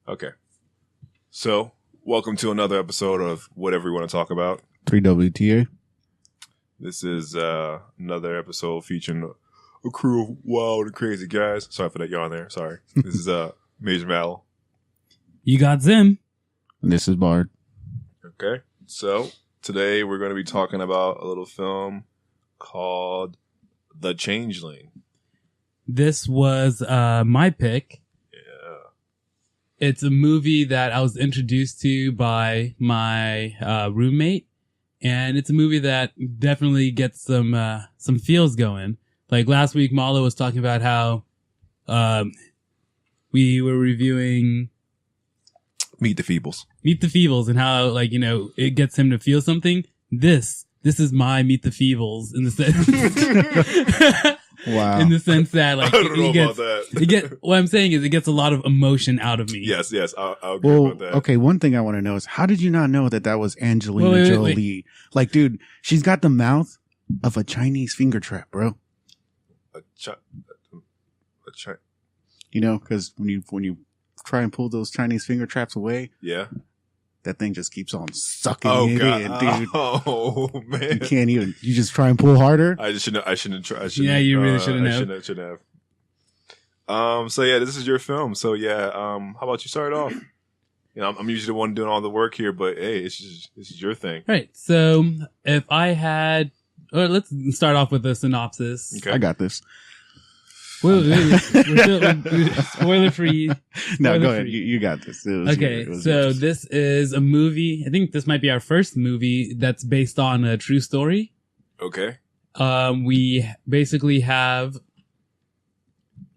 Okay. So, welcome to another episode of Whatever We Want to Talk About. 3WTA. This is another episode featuring a crew of wild and crazy guys. Sorry for that yawn there. Sorry. This is Major Mal. You got Zim. And this is Bard. Okay. So, today we're going to be talking about a little film called The Changeling. This was my pick. Yeah. It's a movie that I was introduced to by my roommate, and it's a movie that definitely gets some feels going. Like last week, Malo was talking about how we were reviewing Meet the Feebles, and how it gets him to feel something. This is my Meet the Feebles in the sense. Wow. In the sense that, I don't know about that. What I'm saying is it gets a lot of emotion out of me. Yes, I'll agree about that. Okay, one thing I want to know is how did you not know that was Angelina Jolie? Wait. Like, dude, she's got the mouth of a Chinese finger trap, bro. You know, because when you try and pull those Chinese finger traps away, yeah, that thing just keeps on sucking it in, dude. Oh man, you can't even. You just try and pull harder. I shouldn't try. Yeah, you really shouldn't have. Shouldn't have. So yeah, this is your film. So yeah, how about you start it off? You know, I'm usually the one doing all the work here, but hey, this is your thing. Right. So if I had, or let's start off with a synopsis. Okay. I got this. We're spoiler free. No, go ahead. You got this. Okay, so this is a movie. I think this might be our first movie that's based on a true story. Okay. We basically have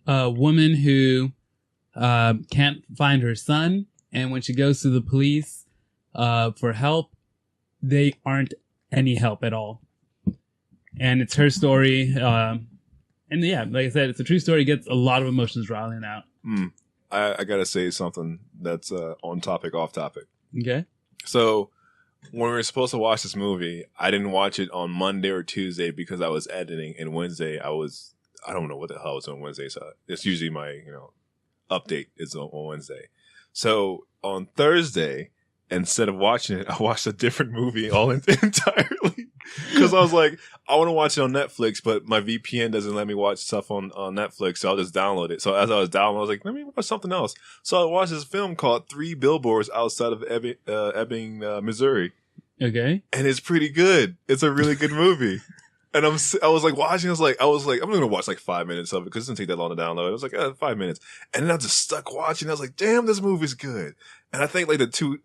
a woman who can't find her son, and when she goes to the police for help, they aren't any help at all. And it's her story. And yeah, like I said, it's a true story. It gets a lot of emotions riling out. I gotta say something that's on topic, off topic. Okay. So when we were supposed to watch this movie, I didn't watch it on Monday or Tuesday because I was editing, and Wednesday I don't know what the hell was on Wednesday. So it's usually my update is on Wednesday. So on Thursday, instead of watching it, I watched a different movie entirely. Because I was like, I want to watch it on Netflix, but my VPN doesn't let me watch stuff on Netflix, so I'll just download it. So as I was downloading, I was like, let me watch something else. So I watched this film called 3 Billboards Outside of Ebbing, Missouri. Okay. And it's pretty good. It's a really good movie. And I was like watching, I was like, I'm going to watch like 5 minutes of it because it doesn't take that long to download. I was like, 5 minutes. And then I just stuck watching. I was like, damn, this movie's good. And I think like the two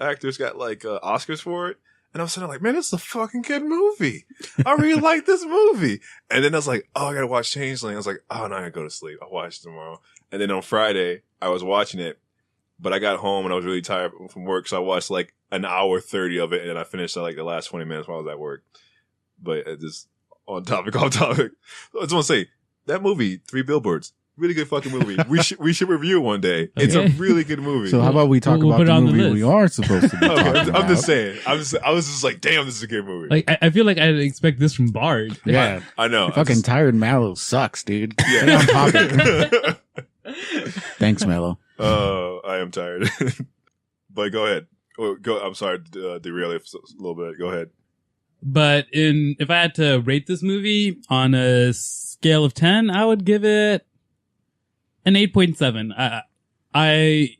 actors got like Oscars for it. And I was sitting like, man, this is a fucking good movie. I really like this movie. And then I was like, oh, I got to watch Changeling. I was like, oh, no, I got to go to sleep. I'll watch it tomorrow. And then on Friday, I was watching it, but I got home and I was really tired from work. So I watched like an hour 30 of it. And then I finished like the last 20 minutes while I was at work. But just on topic, off topic. I just want to say that movie, 3 Billboards. Really good fucking movie. We should review it one day. It's a really good movie. So how about we talk about the movie we are supposed to be talking about? I'm just saying. I was just like, damn, this is a good movie. Like I feel like I'd expect this from Bard. Yeah, I know. Fucking Tired Mallow sucks, dude. Yeah. Stay on topic. Thanks, Mello. I am tired. But go ahead. Go. I'm sorry to derail it a little bit. Go ahead. But if I had to rate this movie on a scale of 10, I would give it an 8.7. I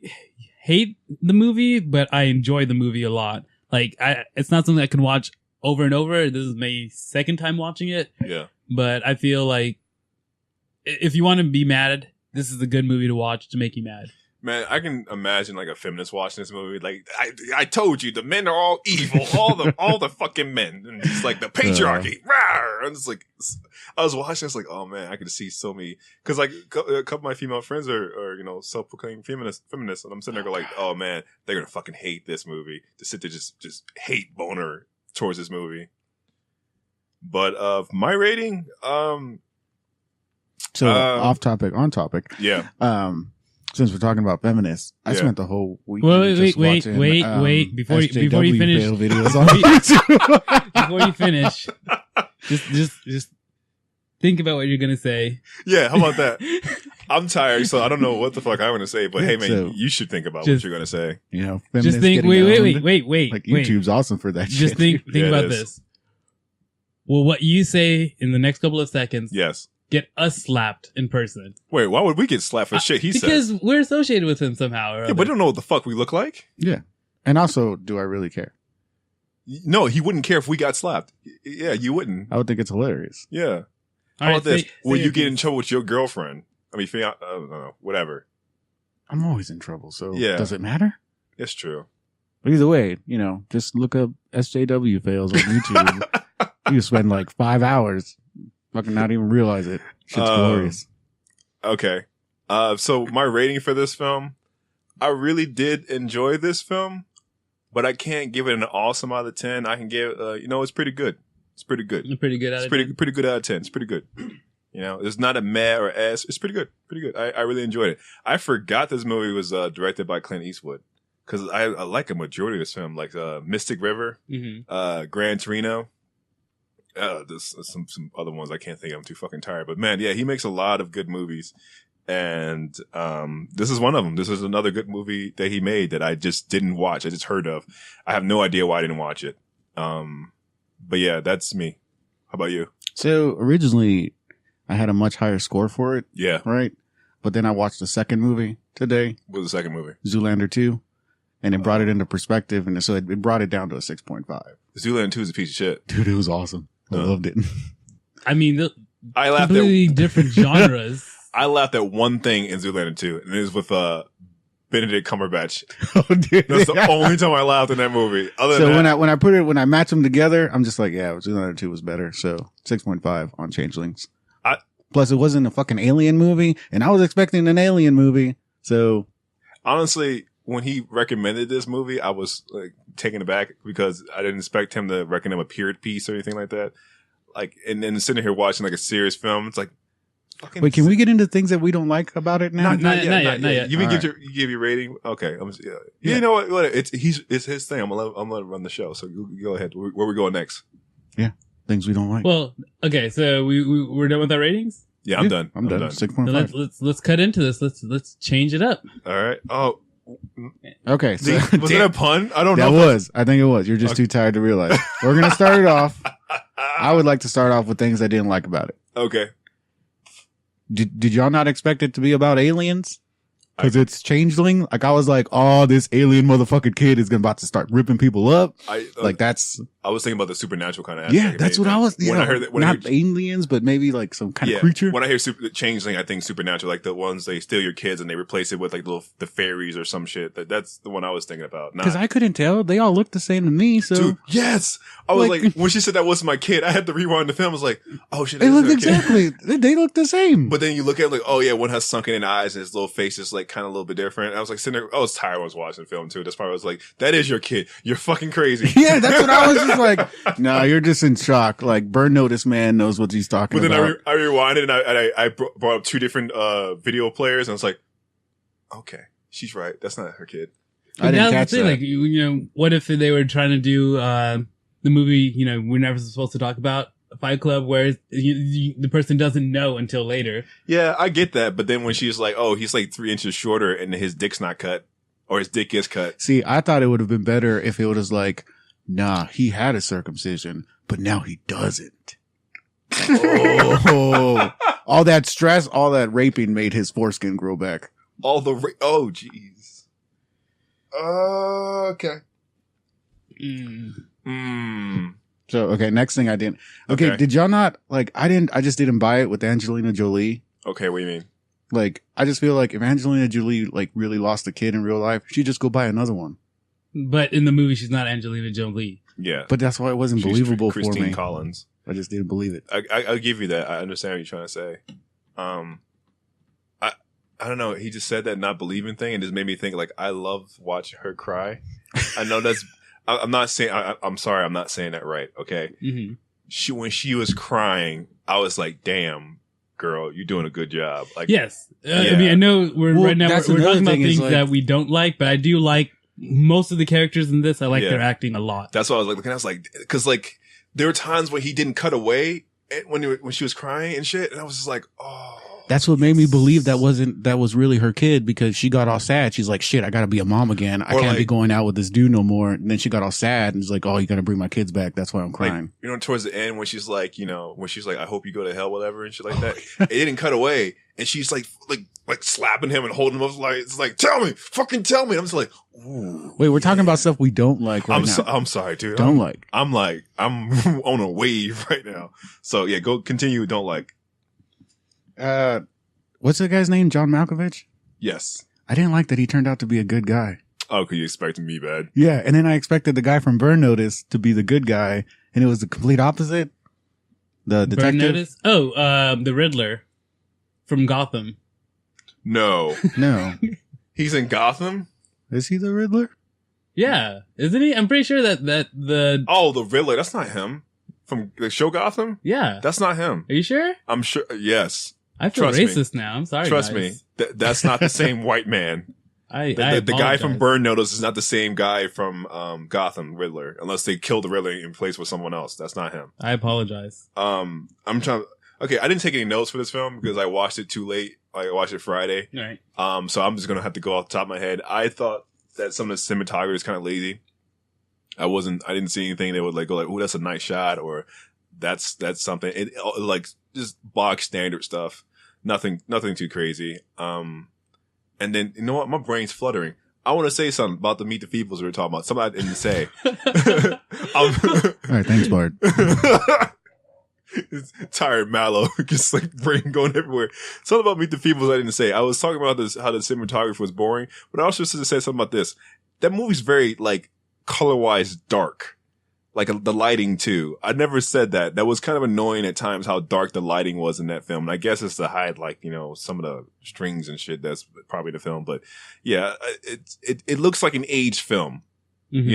hate the movie, but I enjoy the movie a lot. Like, it's not something I can watch over and over. This is my second time watching it. Yeah. But I feel like if you want to be mad, this is a good movie to watch to make you mad. Man, I can imagine like a feminist watching this movie. Like, I told you, the men are all evil, all the fucking men, and it's like the patriarchy. Rawr! And it's like, I was watching, it's like, oh man, I could see so many, because like a couple of my female friends are self-proclaimed feminists, and I'm sitting there going like, oh man, they're gonna fucking hate this movie. To sit there just hate boner towards this movie. But my rating, so off topic, on topic. Yeah. Since we're talking about feminists, I spent the whole week. Wait! Before you finish, videos on YouTube. Before you finish, just think about what you're gonna say. Yeah, how about that? I'm tired, so I don't know what the fuck I want to say. But hey, man, So- you should think about what Just- you're gonna say. You know, Just feminists think. getting Wait. owned. Like YouTube's awesome for that Just shit. think Yeah, it about is. this. Will what you say in the next couple of seconds Yes. get us slapped in person? Wait, why would we get slapped for shit he said? Because we're associated with him somehow. Or Yeah, other. but I don't know what the fuck we look like. Yeah. And also, do I really care? No, he wouldn't care if we got slapped. Yeah, you wouldn't. I would think it's hilarious. Yeah. All How right, about this? say Will your you get in piece. trouble with your girlfriend? I mean, I don't know, whatever. I'm always in trouble, so Yeah. does it matter? It's true. But either way, you know, just look up SJW fails on YouTube. You spend like 5 hours fucking not even realize it. Shit's glorious. Okay. So my rating for this film, I really did enjoy this film, but I can't give it an awesome out of 10. I can give, it's pretty good. It's pretty good. Pretty good at It's it. pretty good out of 10. It's pretty good. You know, it's not a meh or ass. It's pretty good. Pretty good. I really enjoyed it. I forgot this movie was directed by Clint Eastwood because I like a majority of this film, like Mystic River, Gran Torino. There's some other ones I can't think of. I'm too fucking tired. But man, yeah, he makes a lot of good movies. And this is one of them. This is another good movie that he made that I just didn't watch. I just heard of. I have no idea why I didn't watch it. But yeah, that's me. How about you? So originally, I had a much higher score for it, Yeah. right? But then I watched the second movie today, What was the second movie? Zoolander 2, and it brought it into perspective, and so it brought it down to a 6.5. Zoolander 2 is a piece of shit. Dude, it was awesome. I loved it. I mean, I laughed completely at different genres. I laughed at one thing in Zoolander 2, and it was with Benedict Cumberbatch. Oh, dude. That's the only time I laughed in that movie. Other So than that, when I match them together, I'm just like, yeah, Zoolander 2 was better. So 6.5 on Changelings. Plus, it wasn't a fucking alien movie, and I was expecting an alien movie. So honestly, when he recommended this movie, I was like taken aback because I didn't expect him to recommend a period piece or anything like that. Like, and then sitting here watching like a serious film, it's like, fucking. wait, can we get into things that we don't like about it now? Not yet. You can All give your rating. Okay, yeah. You know what? It's his thing. I'm gonna let him run the show. So you go ahead. Where we going next? Yeah, things we don't like. Well, okay, so we're done with our ratings. Yeah, I'm done. I'm done. So 6.5. let's cut into this. Let's change it up. All right. Oh, Okay, so was that a pun? I don't that know. was. I think it was. You're just too tired to realize. We're gonna start it off. I would like to start off with things I didn't like about it. Okay. Did y'all not expect it to be about aliens? Because it's Changeling. Like, I was like, oh, this alien motherfucking kid is about to start ripping people up. Like, that's... I was thinking about the supernatural kind of. Yeah, that's what I was... When I heard that, not aliens, but maybe like some kind of creature. When I hear Changeling, I think supernatural, like the ones they steal your kids and they replace it with like the fairies or some shit. That's the one I was thinking about. Because I couldn't tell. They all looked the same to me, so... Dude, yes! I was Like- like, when she said that wasn't my kid, I had to rewind the film. I was like, oh shit, They that is look her kid. exactly... They look the same. But then you look at it like, oh yeah, one has sunken in eyes and his little face is like kind of a little bit different. And I was like sitting there, I was tired when I was watching the film too. That's why I was like, that is your kid. You're fucking crazy. Yeah, that's what I was just like, no, you're just in shock. Like, Burn Notice Man knows what he's talking But then about. I rewinded and I brought up two different video players and I was like, okay, she's right. That's not her kid. I didn't That's catch the thing, that. like, you know, what if they were trying to do the movie, you know, we're never supposed to talk about Fight Club, where the person doesn't know until later. Yeah, I get that. But then when she's like, oh, he's like 3 inches shorter and his dick's not cut or his dick is cut. See, I thought it would have been better if it was like, nah, he had a circumcision, but now he doesn't. Oh, all that stress, all that raping made his foreskin grow back. Oh, jeez. Okay. So, okay, next thing I didn't. Okay, did y'all not, like, I just didn't buy it with Angelina Jolie. Okay, what do you mean? Like, I just feel like if Angelina Jolie, like, really lost a kid in real life, she'd just go buy another one. But in the movie, she's not Angelina Jolie. Yeah. But that's why it wasn't She's believable for Christine me. Collins. I just didn't believe it. I'll give you that. I understand what you're trying to say. I don't know. He just said that not believing thing and just made me think like I love watching her cry. I know that's. I'm not saying. I'm sorry. I'm not saying that right. Okay. Mm-hmm. When she was crying, I was like, "Damn, girl, you're doing a good job." Like, Yes. Yeah. I mean, I know we're Well, right now that's we're another talking about thing is, things like- that we don't like, but I do like most of the characters in this. I like Yeah. their acting a lot. that's what I was like looking. I was like, because like there were times when he didn't cut away when she was crying and shit, and I was just like, oh. That's what made me believe that was really her kid, because she got all sad. She's like, shit, I gotta be a mom again. I can't be going out with this dude no more. And then she got all sad and was like, oh, you gotta bring my kids back. That's why I'm crying. Like, towards the end when she's like, I hope you go to hell, whatever, and shit like that. It didn't cut away. And she's like slapping him and holding him up. It's like, tell me, fucking tell me. I'm just like, ooh. Wait, we're talking about stuff we don't like right now. I'm sorry, dude. I'm on a wave right now. So yeah, go continue. Don't like. What's the guy's name? John Malkovich? Yes. I didn't like that he turned out to be a good guy. Oh, because you expected me bad. Yeah, and then I expected the guy from Burn Notice to be the good guy, and it was the complete opposite. The detective. Burn Notice? Oh, the Riddler from Gotham. No. No. He's in Gotham? Is he the Riddler? Yeah. Isn't he? I'm pretty sure that the... Oh, the Riddler. That's not him. From the show Gotham? Yeah. That's not him. Are you sure? I'm sure. Yes. I feel Trust racist me. now. I'm sorry, Trust guys. me. That's not the same white man. The guy from Burn Notice is not the same guy from Gotham Riddler, unless they killed the Riddler in place with someone else. That's not him. I apologize. I'm trying. Okay, I didn't take any notes for this film because I watched it too late. I watched it Friday. Right. So I'm just gonna have to go off the top of my head. I thought that some of the cinematography is kind of lazy. I didn't see anything that would like go like, "Oh, that's a nice shot," or that's something. It like just box standard stuff. Nothing too crazy. And then, you know what? My brain's fluttering. I want to say something about the Meet the Feebles we were talking about. Something I didn't say. All right, thanks, Bart. It's tired, mallow, just like brain going everywhere. Something about Meet the Feebles I didn't say. I was talking about this, how the cinematography was boring, but I also said something about this. That movie's very, like, color-wise dark. Like the lighting too. I never said that. That was kind of annoying at times how dark the lighting was in that film. And I guess it's to hide like, some of the strings and shit. That's probably the film. But yeah, it looks like an aged film. Mm-hmm.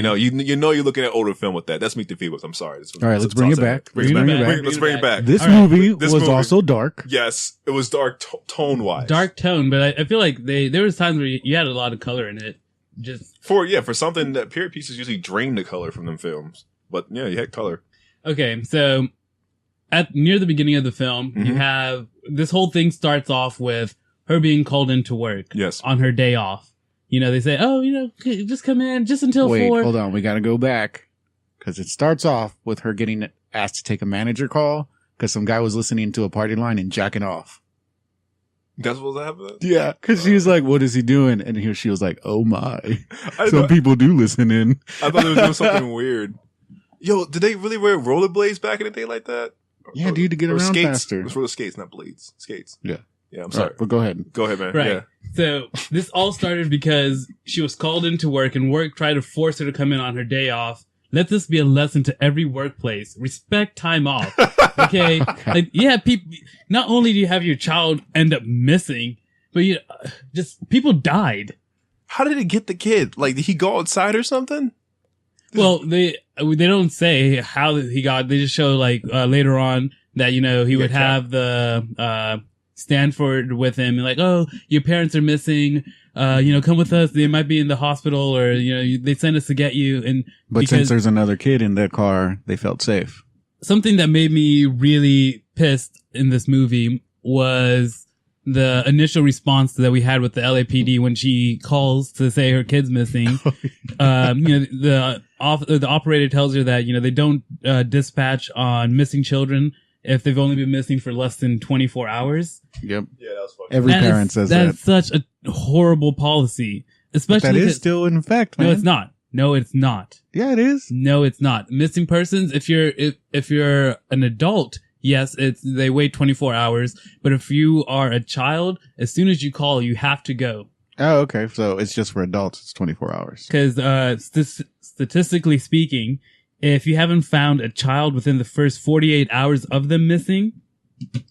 You're looking at older film with that. That's Meet the Feebles. I'm sorry. All right, let's bring it back. Let's bring it back. This movie was also dark. Yes, it was dark tone wise. Dark tone, but I feel like there was times where you had a lot of color in it. Just for something that period pieces usually drain the color from them films. But yeah, you had color. Okay, so near the beginning of the film, mm-hmm. you have this whole thing starts off with her being called into work. Yes. On her day off. They say, just come in just until 4. Wait, hold on. We got to go back because it starts off with her getting asked to take a manager call because some guy was listening to a party line and jacking off. That's what happened? Yeah, because she was like, what is he doing? And here she was like, oh my. Some people do listen in. I thought they were doing something weird. Yo, did they really wear rollerblades back in the day like that? Yeah, dude, to get around skates. faster. It was roller skates, not blades. Skates. Yeah. Yeah, I'm sorry. Right, but go ahead. Go ahead, man. Right. Yeah. So this all started because she was called into work and work tried to force her to come in on her day off. Let this be a lesson to every workplace. Respect time off. Okay? Like, yeah, people, not only do you have your child end up missing, but just people died. How did it get the kid? Like, did he go outside or something? Well, they don't say how he got. They just show like later on that he would have the Stanford with him and like, oh, your parents are missing. Come with us. They might be in the hospital, or they send us to get you. But since there's another kid in that car, they felt safe. Something that made me really pissed in this movie was the initial response that we had with the LAPD when she calls to say her kid's missing. The operator tells her that, they don't dispatch on missing children if they've only been missing for less than 24 hours. Yep. Yeah, that was fucking Every parent says that. That's such a horrible policy. Especially that is still in effect, man. No, it's not. No, it's not. Yeah, it is. No, it's not. Missing persons, if you're an adult, yes, they wait 24 hours. But if you are a child, as soon as you call, you have to go. Oh, okay. So it's just for adults. It's 24 hours. Because statistically speaking, if you haven't found a child within the first 48 hours of them missing,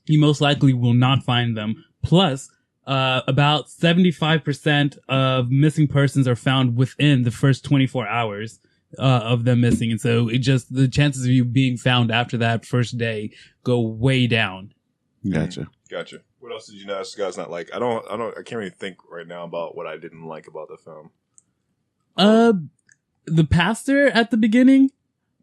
you most likely will not find them. Plus, about 75% of missing persons are found within the first 24 hours of them missing. And so the chances of you being found after that first day go way down. Gotcha. What else did you guys not like? I can't really think right now about what I didn't like about the film. The pastor at the beginning,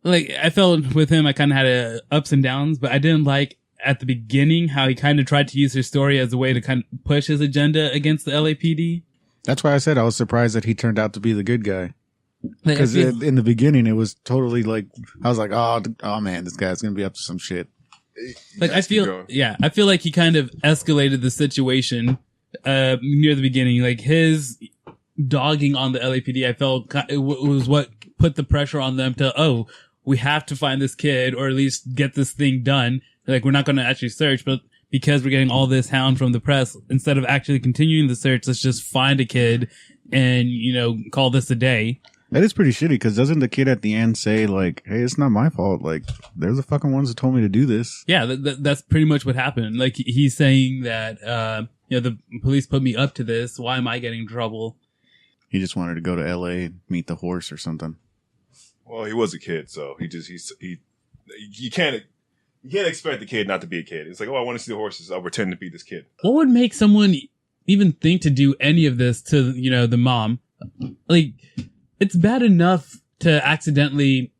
like I felt with him, I kind of had ups and downs, but I didn't like at the beginning, how he kind of tried to use her story as a way to kind of push his agenda against the LAPD. That's why I said I was surprised that he turned out to be the good guy. Like, Because in the beginning, it was totally like, I was like, oh man, this guy's going to be up to some shit. like I feel like he kind of escalated the situation near the beginning. Like his dogging on the LAPD, I felt it was what put the pressure on them to, we have to find this kid or at least get this thing done. Like we're not going to actually search, but because we're getting all this hound from the press, instead of actually continuing the search, let's just find a kid and, call this a day. That is pretty shitty, because doesn't the kid at the end say, like, hey, it's not my fault. Like, they're the fucking ones that told me to do this. Yeah, that's pretty much what happened. Like, he's saying that, the police put me up to this. Why am I getting in trouble? He just wanted to go to L.A. and meet the horse or something. Well, he was a kid, so you can't expect the kid not to be a kid. It's like, I want to see the horses. I'll pretend to be this kid. What would make someone even think to do any of this to, the mom? Like, it's bad enough to accidentally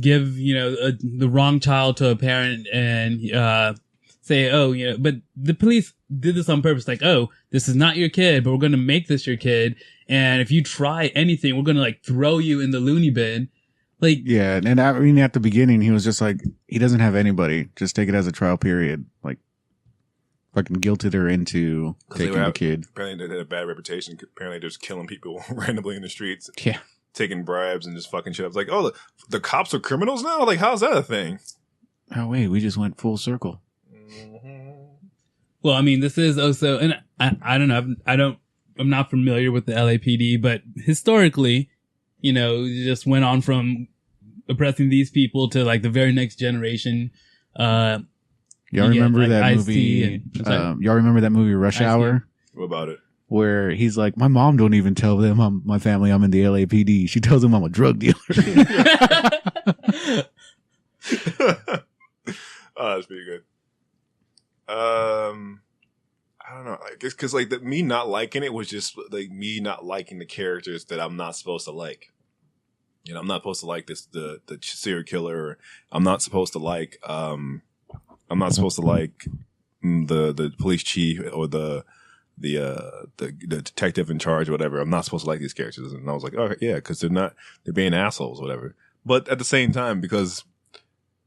give, the wrong child to a parent and say, but the police did this on purpose. Like, this is not your kid, but we're going to make this your kid. And if you try anything, we're going to like throw you in the loony bin. Like, yeah. And I mean, at the beginning, he was just like, he doesn't have anybody. Just take it as a trial period. Like, fucking guilted her into taking the kid. Apparently they had a bad reputation. Apparently they're just killing people randomly in the streets. Yeah. Taking bribes and just fucking shit. I was like, the cops are criminals now? Like, how's that a thing? Oh, wait, we just went full circle. Mm-hmm. Well, I mean, this is also, and I don't know, I'm not familiar with the LAPD, but historically, it just went on from oppressing these people to like the very next generation. Y'all remember that movie? Y'all remember that movie Rush Hour? What about it? Where he's like, my mom don't even tell them my family I'm in the LAPD. She tells them I'm a drug dealer. Oh, that's pretty good. I don't know. I guess because like me not liking it was just like me not liking the characters that I'm not supposed to like. I'm not supposed to like the serial killer. Or I'm not supposed to like the police chief or the detective in charge or whatever. I'm not supposed to like these characters. And I was like, oh yeah, because they're being assholes or whatever. But at the same time, because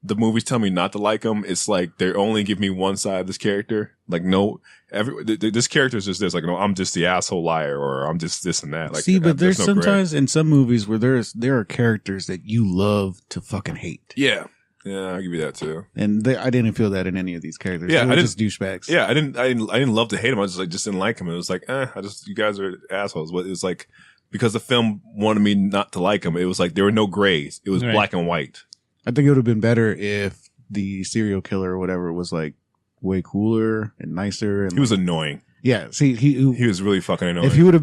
the movies tell me not to like them, it's like they only give me one side of this character. Like this character is just this. Like, no, I'm just the asshole liar, or I'm just this and that. Like, see, but there's sometimes in some movies where there are characters that you love to fucking hate. Yeah, I'll give you that too. And I didn't feel that in any of these characters. Yeah, they were just douchebags. Yeah, I didn't love to hate them. I just didn't like them. It was like, you guys are assholes. But it was like because the film wanted me not to like them. It was like there were no grays. It was black and white. I think it would have been better if the serial killer or whatever was like way cooler and nicer. And he was annoying. Yeah, see, he was really fucking annoying. If he would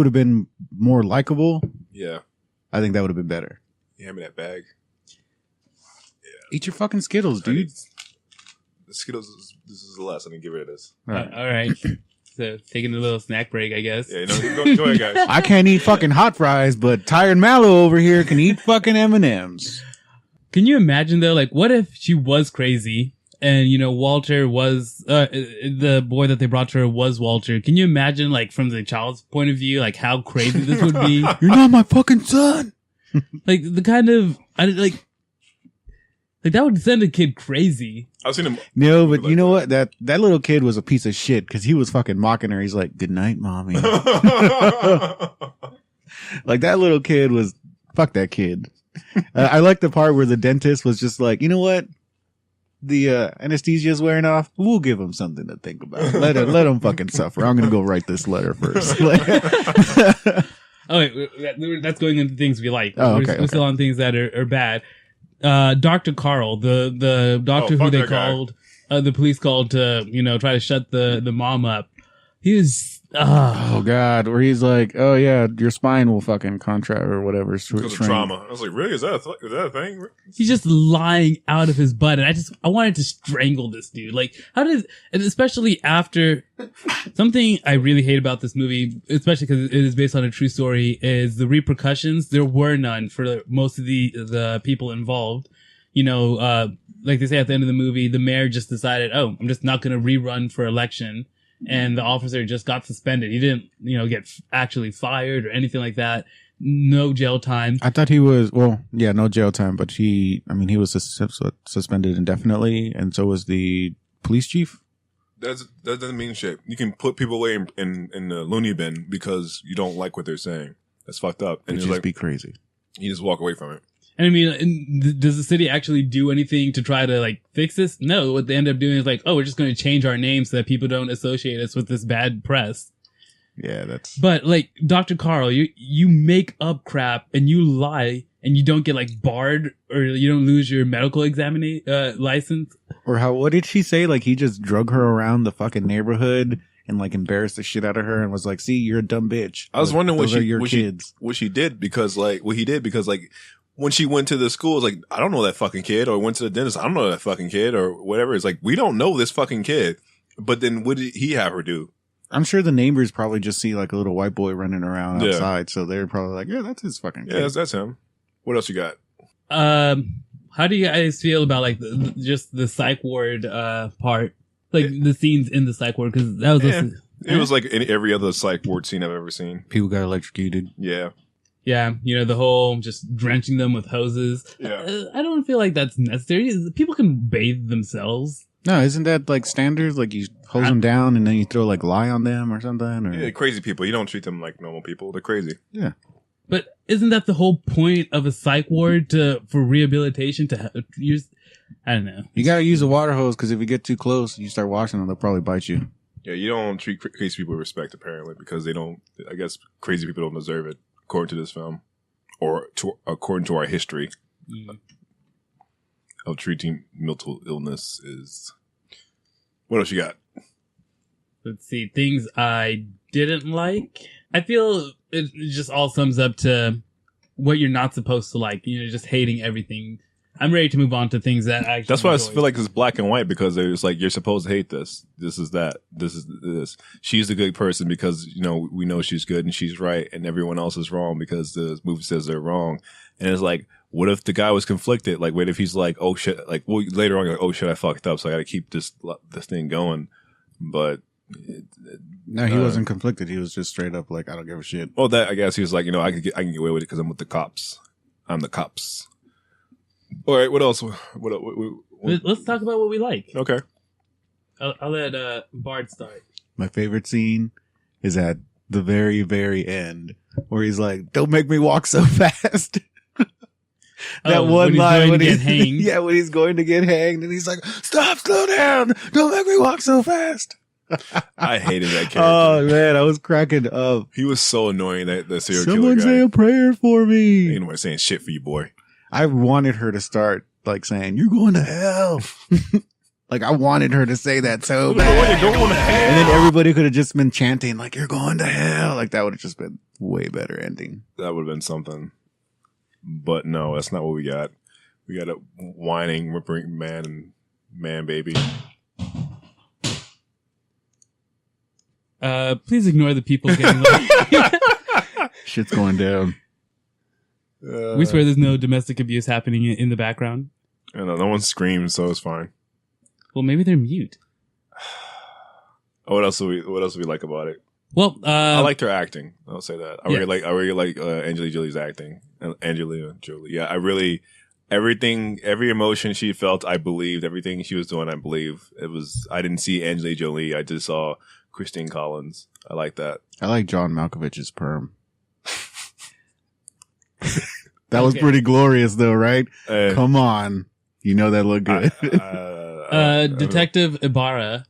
have been more likable, yeah, I think that would have been better. You hand me that bag. Yeah. Eat your fucking Skittles, dude. The Skittles. This is the last. I didn't get rid of this. All right. So taking a little snack break, I guess. Yeah, go ahead, guys. I can't eat fucking hot fries, but Tired Mallow over here can eat fucking M&Ms. Can you imagine though, like, what if she was crazy and, Walter was, the boy that they brought to her was Walter? Can you imagine, like, from the child's point of view, like, how crazy this would be? You're not my fucking son! Like, the kind of, like, that would send a kid crazy. I've seen him. No, but you know what? That little kid was a piece of shit because he was fucking mocking her. He's like, good night, mommy. Like, that little kid was, fuck that kid. I like the part where the dentist was just like, you know what? The anesthesia is wearing off. We'll give him something to think about. Let him fucking suffer. I'm going to go write this letter first. Oh, wait, that's going into things we like. Oh, okay, we're still on things that are bad. Dr. Carl, the doctor who they called, the police called to, try to shut the mom up. He was, oh God, where he's like, oh yeah, your spine will fucking contract or whatever. Because of trauma. I was like, really? Is that a thing? He's just lying out of his butt. And I wanted to strangle this dude. Like, and especially after something I really hate about this movie, especially because it is based on a true story, is the repercussions. There were none for most of the people involved. like they say at the end of the movie, the mayor just decided, oh, I'm just not going to rerun for election. And the officer just got suspended. He didn't, get actually fired or anything like that. No jail time. I thought he was, no jail time, but he was suspended indefinitely, and so was the police chief. That doesn't mean shit. You can put people away in the loony bin because you don't like what they're saying. That's fucked up. And just like, be crazy. You just walk away from it. And I mean, does the city actually do anything to try to fix this? No. What they end up doing is we're just going to change our name so that people don't associate us with this bad press. Yeah, that's. But Dr. Carl, you make up crap and you lie and you don't get barred or you don't lose your medical license. Or what did she say? He just drug her around the fucking neighborhood and embarrassed the shit out of her and was like, "See, you're a dumb bitch." I was wondering what he did because when she went to the school, it's I don't know that fucking kid, or went to the dentist, I don't know that fucking kid, or whatever. It's we don't know this fucking kid. But then what did he have her do? I'm sure the neighbors probably just see a little white boy running around outside, so they're probably yeah, that's his fucking kid. Yeah, that's him. What else you got? How do you guys feel about just the psych ward part, the scenes in the psych ward? Because that was it was like in every other psych ward scene I've ever seen. People got electrocuted. Yeah. Yeah, the whole just drenching them with hoses. Yeah. I don't feel like that's necessary. People can bathe themselves. No, isn't that standards? You hose them down and then you throw lye on them or something? Or? Yeah, crazy people. You don't treat them like normal people. They're crazy. Yeah. But isn't that the whole point of a psych ward for rehabilitation to use? I don't know. You gotta use a water hose because if you get too close, you start washing them, they'll probably bite you. Yeah, you don't treat crazy people with respect apparently because they don't. I guess crazy people don't deserve it according to this film, or according to our history. Of treating mental illness is. What else you got? Let's see. Things I didn't like. I feel it just all sums up to what you're not supposed to like. Just hating everything. I'm ready to move on to things that I actually That's why enjoy. I feel like it's black and white because it's you're supposed to hate this. This is that. This is this. She's a good person because, we know she's good and she's right and everyone else is wrong because the movie says they're wrong. And it's what if the guy was conflicted? What if he's oh shit, later on, oh shit, I fucked up. So I got to keep this thing going. But no, he wasn't conflicted. He was just straight up I don't give a shit. Well, that I guess he was I can get away with it because I'm with the cops. I'm the cops. All right, what else? Let's talk about what we like. Okay. I'll let Bard start. My favorite scene is at the very, very end where he's don't make me walk so fast. That one line when he's hanged. Yeah, when he's going to get hanged and he's stop, slow down. Don't make me walk so fast. I hated that character. Oh man, I was cracking up. He was so annoying, that serial killer Someone guy. say a prayer for me. Ain't nobody saying shit for you, boy. I wanted her to start saying, "You're going to hell." I wanted her to say that so bad. You're going to hell. And then everybody could have just been chanting "You're going to hell." That would have just been way better ending. That would have been something. But no, that's not what we got. We got a whining, whimpering man baby. Please ignore the people getting Shit's going down. We swear there's no domestic abuse happening in the background. I know, no one screams, so it's fine. Well, maybe they're mute. What else do we like about it? Well, I liked her acting. I'll say that. I really like Angelina Jolie's acting. Angelina Jolie. Yeah, every emotion she felt, I believed. Everything she was doing, I believe. I didn't see Angelina Jolie. I just saw Christine Collins. I like that. I like John Malkovich's perm. That was pretty glorious, though, right? Come on, that looked good. Detective Ibarra,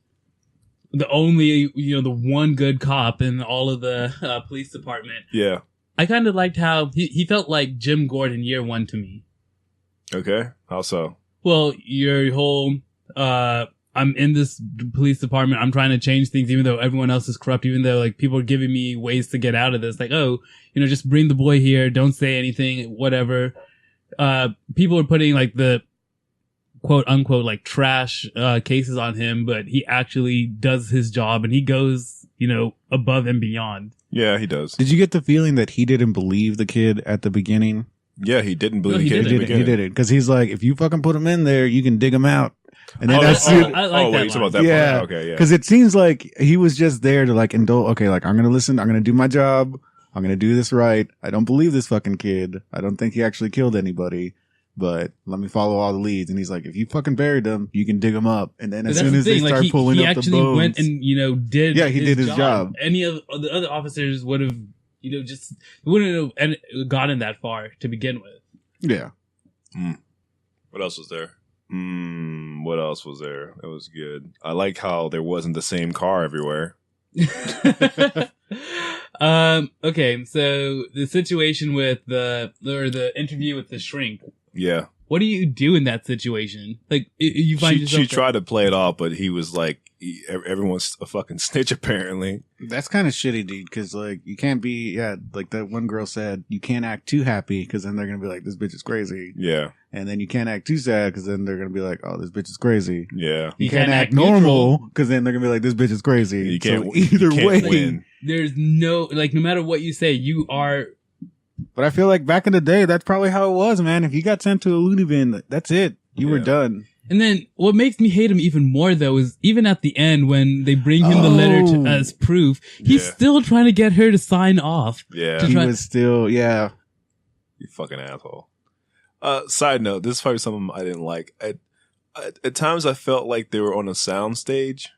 the only the one good cop in all of the police department. Yeah, I kind of liked how he felt like Jim Gordon year one to me. Okay, how so? Well, your whole I'm in this police department. I'm trying to change things, even though everyone else is corrupt. Even though people are giving me ways to get out of this, just bring the boy here. Don't say anything, whatever. People are putting the quote unquote trash cases on him, but he actually does his job and he goes above and beyond. Yeah, he does. Did you get the feeling that he didn't believe the kid at the beginning? Yeah, he didn't believe No, the he kid. didn't. He did it because he's like, if you fucking put him in there, you can dig him out. And then Oh, that's I like that you talking about that yeah, part? Okay, yeah. because it seems like he was just there to like indulge. Okay, like I'm gonna listen. I'm gonna do my job. I'm gonna do this right. I don't believe this fucking kid. I don't think he actually killed anybody. But let me follow all the leads. And he's like, if you fucking buried them, you can dig them up. And then as soon as they start pulling up the bones, he actually went and did. Yeah, he did his job. Any of the other officers would have just wouldn't have gotten that far to begin with. Yeah. What else was there? What else was there? It was good. I like how there wasn't the same car everywhere. Okay, so the situation with the interview with the shrink. Yeah. What do you do in that situation? Like, you find yourself... She tried to play it off, but he was like, everyone's a fucking snitch, apparently. That's kind of shitty, dude, because, like, you can't be... Yeah, like that one girl said, you can't act too happy, because then they're going to be like, this bitch is crazy. Yeah. And then you can't act too sad, because then they're going to be like, oh, this bitch is crazy. Yeah. You can't act normal, because then they're going to be like, this bitch is crazy. You can't, so either you can't way... win. There's no... Like, no matter what you say, you are... But I feel like back in the day, that's probably how it was, man. If you got sent to a loony bin, that's it. You were done. And then what makes me hate him even more, though, is even at the end when they bring him the letter as proof, he's still trying to get her to sign off. Yeah. He was still, yeah. You fucking asshole. Side note, this is probably something I didn't like. At times I felt like they were on a sound stage.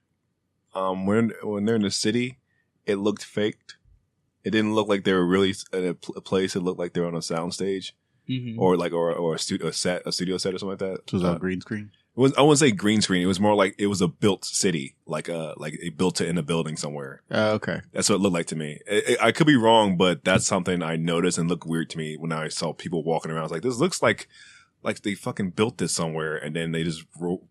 When they're in the city, it looked faked. It didn't look like they were really at a place. It looked like they were on a sound stage, or a studio set or something like that. So it was on green screen. I wouldn't say green screen. It was more like it was a built city, like they built it in a building somewhere. Okay. That's what it looked like to me. I could be wrong, but that's something I noticed and looked weird to me when I saw people walking around. I was like, this looks like they fucking built this somewhere and then they just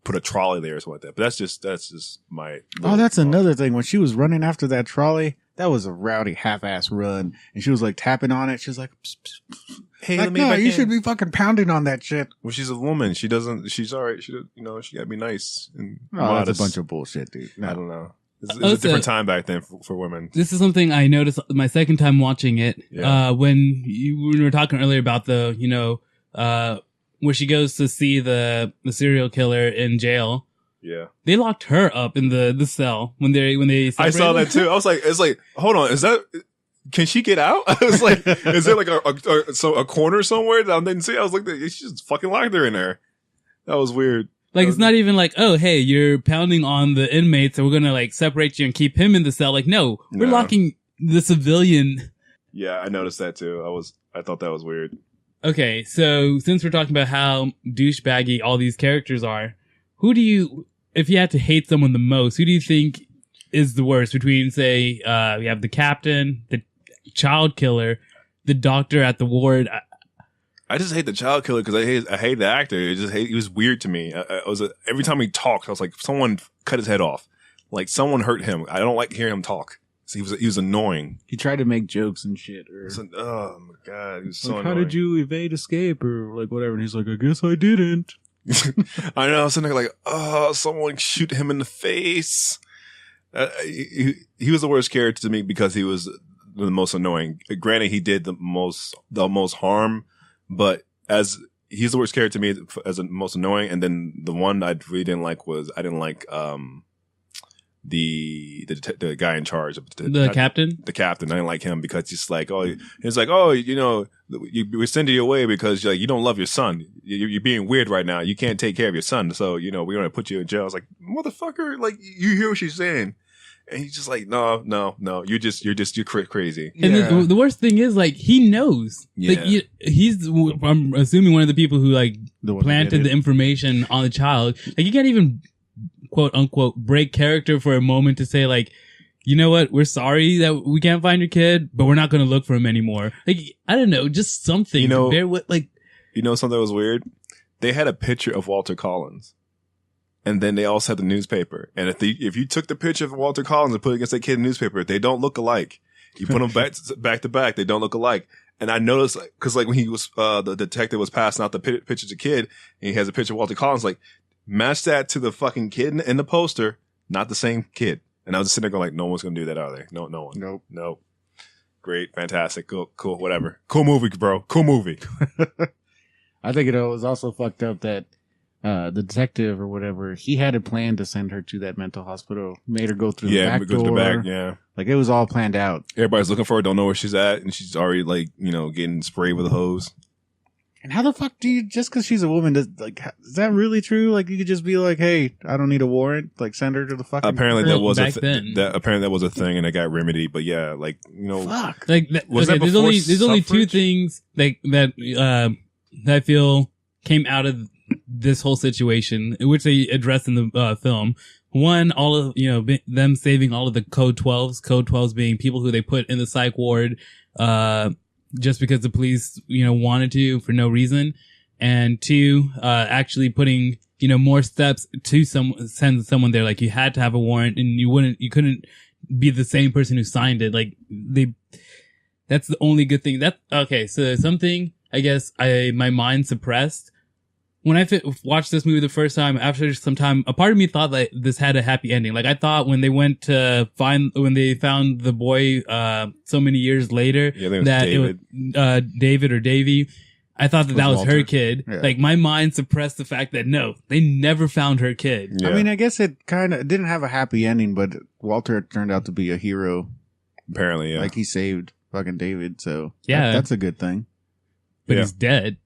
put a trolley there or something like that. But that's just my. Oh, that's another thing. When she was running after that trolley, that was a rowdy half-ass run, and she was like tapping on it. She was like, pss, pss, pss. "Hey, like, no, you should be fucking pounding on that shit." Well, she's a woman. She doesn't. She's all right. She gotta be nice and modest. That's a bunch of bullshit, dude. No. I don't know. It's a different time back then for women. This is something I noticed my second time watching it. Yeah. When we were talking earlier about the where she goes to see the serial killer in jail. Yeah, they locked her up in the cell when they. I saw that too. I was like, it's like, hold on, is that? Can she get out? I was like, is there like a corner somewhere that I didn't see? I was like, she just fucking locked her in there. That was weird. Like, it's not even like, oh, hey, you're pounding on the inmates, so we're gonna like separate you and keep him in the cell. Like, no, we're locking the civilian. Yeah, I noticed that too. I thought that was weird. Okay, so since we're talking about how douchebaggy all these characters are, who do you, if you had to hate someone the most, who do you think is the worst between, say, you have the captain, the child killer, the doctor at the ward? I just hate the child killer because I hate the actor. He was weird to me. Every time he talked, I was like, someone cut his head off. Like someone hurt him. I don't like hearing him talk. So he was annoying. He tried to make jokes and shit. Oh my god, he was so like, annoying. how did you evade escape or like whatever? And he's like, I guess I didn't. I know. I was sitting there like, oh, someone shoot him in the face. He was the worst character to me because he was the most annoying. Granted, he did the most harm, but as he's the worst character to me as the most annoying. And then the one I really didn't like was the guy in charge of the captain. The captain, I didn't like him because he's like, we send you away because you don't love your son. You're being weird right now. You can't take care of your son, so we're gonna put you in jail. I was like, motherfucker, like you hear what she's saying, and he's just like, no, you're crazy. And then the worst thing is, like, he knows. Yeah. Like he's, I'm assuming, one of the people who like planted the information on the child. Like, you can't even, quote unquote, break character for a moment to say, like, you know what, we're sorry that we can't find your kid, but we're not going to look for him anymore. Like, I don't know, just something to bear with, like. Something that was weird? They had a picture of Walter Collins. And then they also had the newspaper. And if you took the picture of Walter Collins and put it against that kid in the newspaper, they don't look alike. You put them back to back, they don't look alike. And I noticed, because like when he was, the detective was passing out the pictures of kid, and he has a picture of Walter Collins, like, match that to the fucking kid in the poster, not the same kid. And I was just sitting there going like, no one's going to do that, are they? No one. Nope. great, fantastic, cool, whatever. Cool movie, bro. Cool movie. I think it was also fucked up that the detective or whatever, he had a plan to send her to that mental hospital. Made her go through the back go door. to the back. Yeah, like it was all planned out. Everybody's looking for her, don't know where she's at, and she's already like getting sprayed with a hose. And how the fuck do you, just because she's a woman, is that really true? Like, you could just be like, hey, I don't need a warrant. Like, send her to the fucking... Apparently that was then. apparently that was a thing and it got remedied. But yeah, like, Fuck. Like, Was that there's before only two suffrage? things that I feel came out of this whole situation, which they addressed in the film. One, all of, them saving all of the code 12s being people who they put in the psych ward, just because the police, wanted to for no reason. And two, actually putting, more steps to send someone there. Like, you had to have a warrant and you couldn't be the same person who signed it. Like, that's the only good thing. Okay. So something, I guess my mind suppressed. When I watched this movie the first time, after some time, a part of me thought that this had a happy ending. Like, I thought when they when they found the boy, so many years later, that David. Mm-hmm. it was, David or Davy, I thought that was Walter. her kid. Yeah. Like, my mind suppressed the fact that no, they never found her kid. Yeah. I mean, I guess it kind of didn't have a happy ending, but Walter turned out to be a hero. apparently, yeah. Like, he saved fucking David, so Yeah. that's a good thing. But Yeah. he's dead.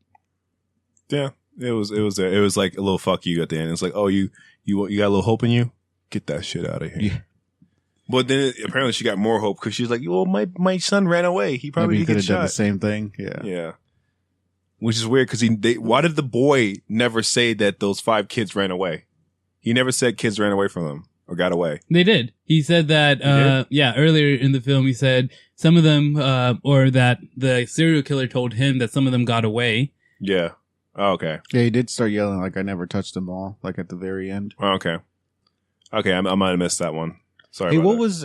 Yeah, it was like a little fuck you at the end. It's like, oh, you got a little hope in you? Get that shit out of here. Yeah. But then apparently she got more hope because she's like, well, my son ran away. He probably Maybe he could could get have done the shot. same thing. Yeah. Yeah. Which is weird because why did the boy never say that those 5 kids ran away? He never said kids ran away from him or got away. They did. He said that, earlier in the film, he said some of them, or that the serial killer told him that some of them got away. Yeah. Oh, okay. Yeah, he did start yelling like, I never touched them all, like at the very end. Oh, okay. Okay, I might have missed that one. Sorry. Hey, about what that. was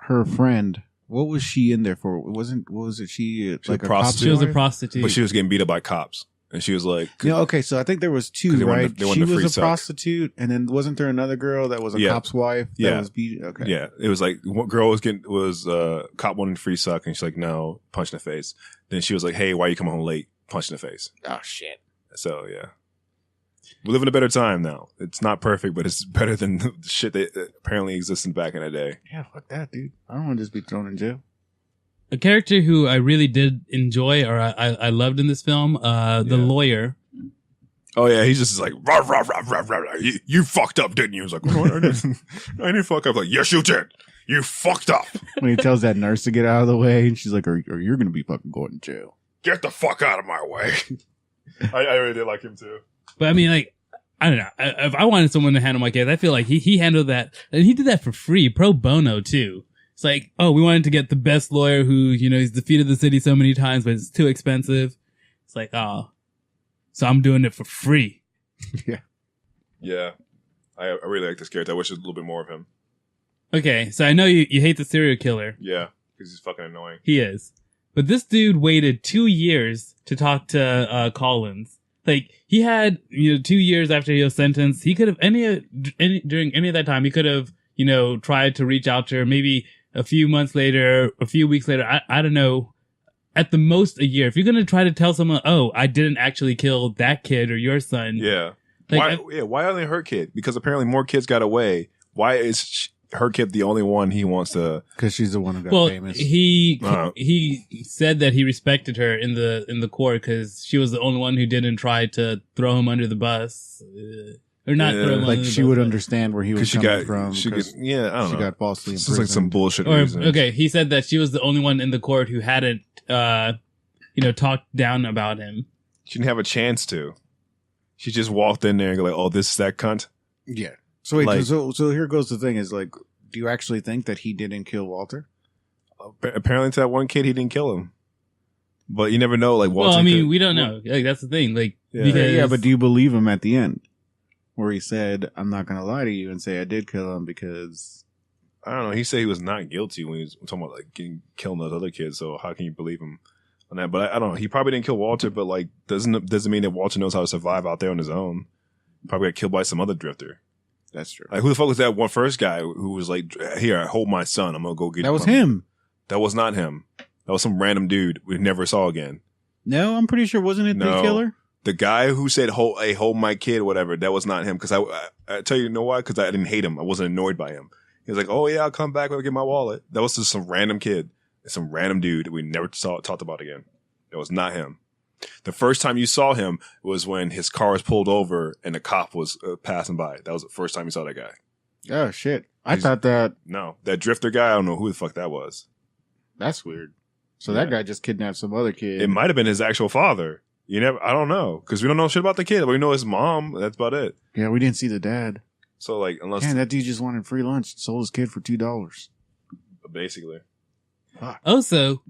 her friend? What was she in there for? What was it? She was like a a prostitute. She was a prostitute? prostitute. But she was getting beat up by cops, and she was like, Yeah, okay, so I think there was 'Cause two, they wanted right? to- they wanted She to free was a suck. prostitute, and then wasn't there another girl that was a Yeah. cop's wife that Yeah. was beat? Okay. yeah, it was like one girl was cop wanting free suck, and she's like, no, punch in the face. Then she was like, hey, why you come home late? Punch in the face. Oh shit. So yeah, we live in a better time now. It's not perfect, but it's better than the shit that apparently existed back in the day. Yeah, fuck that, dude. I don't want to just be thrown in jail. A character who I really did enjoy, or I loved in this film, the lawyer. Oh yeah, he's just like, rah, rah, rah, rah, rah, rah. You fucked up, didn't you? He was like, no, I didn't. I didn't fuck up. Like, yes, you did. You fucked up. When he tells that nurse to get out of the way, and she's like, or you're gonna be fucking going to jail. Get the fuck out of my way. I really did like him too. But I mean, like, I don't know. If I wanted someone to handle my case, I feel like he handled that, and he did that for free, pro bono too. It's like, oh, we wanted to get the best lawyer who, he's defeated the city so many times, but it's too expensive. It's like, oh, so I'm doing it for free. Yeah, I really like this character. I wish there was a little bit more of him. Okay, so I know you hate the serial killer. Yeah, because he's fucking annoying. He is. But this dude waited 2 years to talk to Collins. Like, he had, 2 years after he was sentenced. He could have, during any of that time, he could have, tried to reach out to her. Maybe a few months later, a few weeks later, I don't know. At the most a year. If you're going to try to tell someone, oh, I didn't actually kill that kid or your son. Yeah. Like, Why only her kid? Because apparently more kids got away. Why is her kid the only one he wants to? Because she's the one who got well, famous. he said that he respected her in the court because she was the only one who didn't try to throw him under the bus, or not Yeah. throw him Like, under the she bus, would but- understand where he was Because coming from. I don't She know. got falsely This is like some imprisoned. bullshit Or reason. okay, he said that she was the only one in the court who hadn't, talked down about him. She didn't have a chance to. She just walked in there and go like, "Oh, this is that cunt." Yeah. So wait, Like- so here goes the thing: is like, do you actually think that he didn't kill Walter? Apparently, to that one kid, he didn't kill him. But you never know. Like, Walter Well, I mean, could- we don't know. Like, that's the thing. Like, Yeah. because Yeah, but do you believe him at the end, where he said, "I'm not going to lie to you and say I did kill him because." I don't know. He said he was not guilty when he was talking about like killing those other kids. So how can you believe him on that? But I don't know. He probably didn't kill Walter, but like doesn't mean that Walter knows how to survive out there on his own. Probably got killed by some other drifter. That's true. Like who the fuck was that one first guy who was like, "Here, hold my son. I'm gonna go get." That was him. That was not him. That was some random dude we never saw again. No, I'm pretty sure. Wasn't it the No. killer? The guy who said, hold my kid, whatever, that was not him. Because I tell you know why? Because I didn't hate him. I wasn't annoyed by him. He was like, oh, yeah, I'll come back when I get my wallet. That was just some random kid. Some random dude that we never talked about again. That was not him. The first time you saw him was when his car was pulled over and the cop was passing by. That was the first time you saw that guy. Oh, shit. I thought that... No. That drifter guy, I don't know who the fuck that was. That's weird. So Yeah. that guy just kidnapped some other kid. It might have been his actual father. I don't know. Because we don't know shit about the kid. But we know his mom. That's about it. Yeah, we didn't see the dad. So, like, unless... Man, that dude just wanted free lunch and sold his kid for $2. Basically. Also,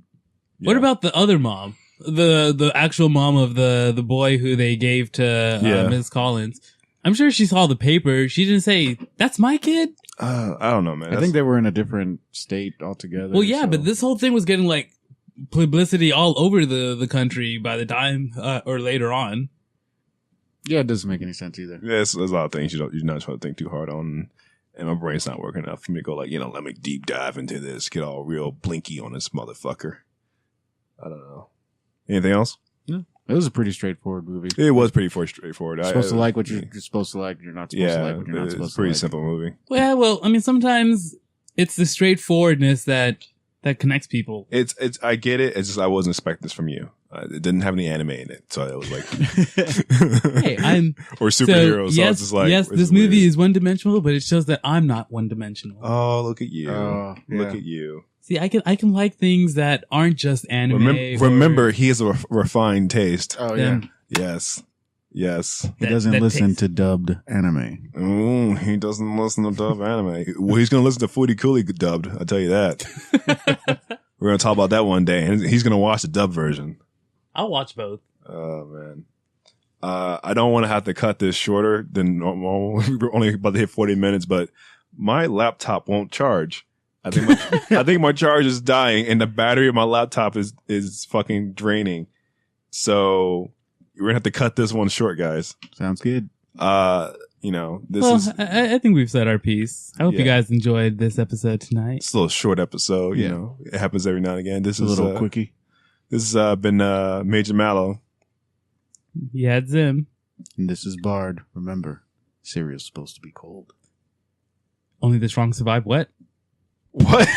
what Yeah. about the other mom? The actual mom of the boy who they gave to Ms. Collins. I'm sure she saw the paper. She didn't say, that's my kid? I don't know, man. I think they were in a different state altogether. Well, yeah, so- but this whole thing was getting like publicity all over the country by the time or later on. Yeah, it doesn't make any sense either. Yeah, there's a lot of things you're not trying to think too hard on. And my brain's not working enough for me to go like, let me deep dive into this, get all real blinky on this motherfucker. I don't know. Anything else? No. It was a pretty straightforward movie. It was pretty straightforward. You're supposed to like what you're supposed to like. You're not supposed to like what you're not it's supposed a to pretty like. simple movie. Well, I mean, sometimes it's the straightforwardness that connects people. It's I get it. It's just I wasn't expecting this from you. It didn't have any anime in it, so it was like, Hey, I'm or superheroes. So I was yes, just like, yes, this movie is one dimensional, but it shows that I'm not one dimensional. Oh, look at you! Oh, Look yeah. at you! See, I can like things that aren't just anime. Remember, he has a refined taste. Oh, Yeah. yeah. Yes. He doesn't listen to dubbed anime. He doesn't listen to dub anime. Well, he's going to listen to Footy Coolie dubbed. I'll tell you that. We're going to talk about that one day. And he's going to watch the dub version. I'll watch both. Oh, man. I don't want to have to cut this shorter than normal. We're only about to hit 40 minutes, but my laptop won't charge. I think my charge is dying and the battery of my laptop is fucking draining. So we're going to have to cut this one short, guys. Sounds good. This is I think we've said our piece. I hope Yeah. you guys enjoyed this episode tonight. still a short episode. Yeah. It happens every now and again. This A is little quickie. This has been Major Mallow. Yeah, Zim. And this is Bard. Remember, cereal's supposed to be cold. Only the strong survive wet. What?